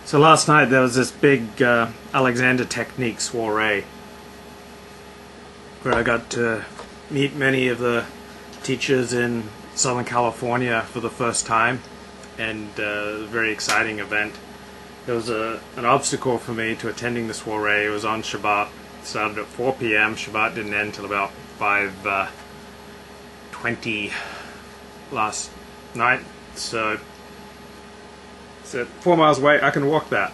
So last night there was this big Alexander Technique soiree where I got to meet many of the teachers in Southern California for the first time, and it was a very exciting event. There was an obstacle for me to attending the soiree. It was on Shabbat. It started at 4 p.m. Shabbat didn't end till about 5:20 last night. So 4 miles away, I can walk that.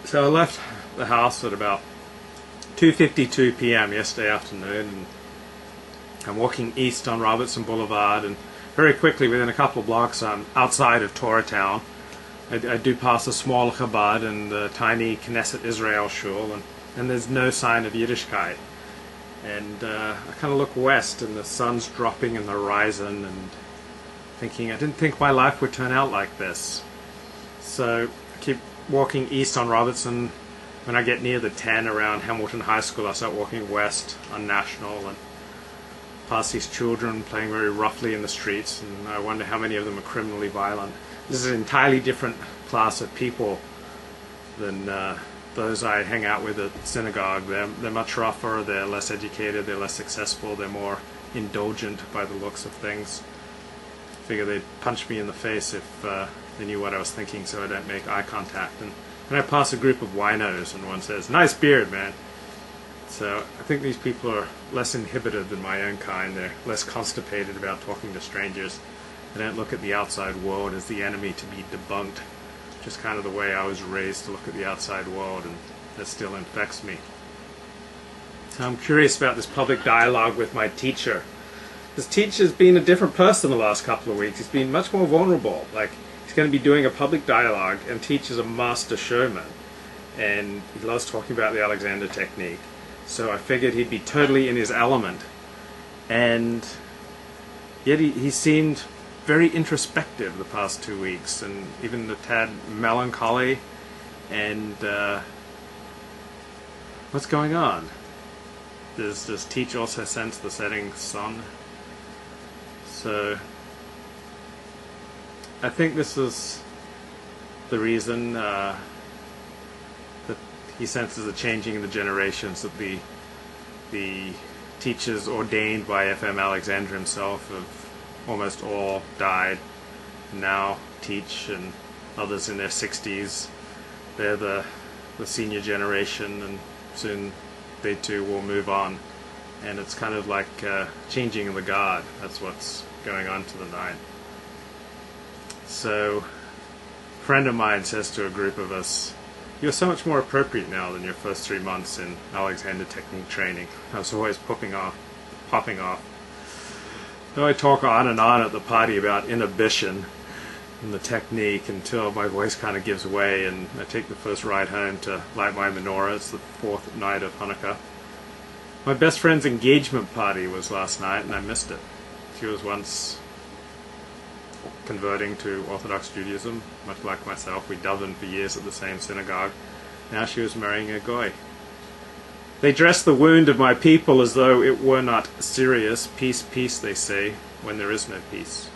So I left the house at about 2:52 p.m. yesterday afternoon, and I'm walking east on Robertson Boulevard, and very quickly, within a couple of blocks, I'm outside of Torah Town. I do pass a small Chabad and the tiny Knesset Israel shul, and there's no sign of Yiddishkeit. And I kind of look west, and the sun's dropping in the horizon, and thinking, I didn't think my life would turn out like this. So I keep walking east on Robertson. When I get near the 10 around Hamilton High School, I start walking west on National and past these children playing very roughly in the streets, and I wonder how many of them are criminally violent. This is an entirely different class of people than those I hang out with at synagogue. They're much rougher, they're less educated, they're less successful, they're more indulgent by the looks of things. I figure they'd punch me in the face if they knew what I was thinking, so I don't make eye contact. And I pass a group of winos, and one says, "Nice beard, man." So I think these people are less inhibited than my own kind. They're less constipated about talking to strangers. They don't look at the outside world as the enemy to be debunked. Just kind of the way I was raised to look at the outside world, and that still infects me. So I'm curious about this public dialogue with my teacher. This teacher's been a different person the last couple of weeks. He's been much more vulnerable. Like, he's going to be doing a public dialogue, and teacher's a master showman. And he loves talking about the Alexander Technique. So I figured he'd be totally in his element. And yet he seemed very introspective the past 2 weeks, and even a tad melancholy. And what's going on? Does Teach also sense the setting sun? So I think this is the reason that he senses a changing in the generations, that the teachers ordained by FM Alexander himself have almost all died. Now Teach and others in their 60s, they're the senior generation, and soon they too will move on. And it's kind of like changing the guard. That's what's going on tonight. So a friend of mine says to a group of us, "You're so much more appropriate now than your first 3 months in Alexander Technique training." I was always popping off. Though I talk on and on at the party about inhibition and the technique until my voice kind of gives way, and I take the first ride home to light my menorah. It's the 4th night of Hanukkah. My best friend's engagement party was last night, and I missed it. She was once converting to Orthodox Judaism, much like myself. We davened for years at the same synagogue. Now she was marrying a goy. They dress the wound of my people as though it were not serious. Peace, peace, they say, when there is no peace.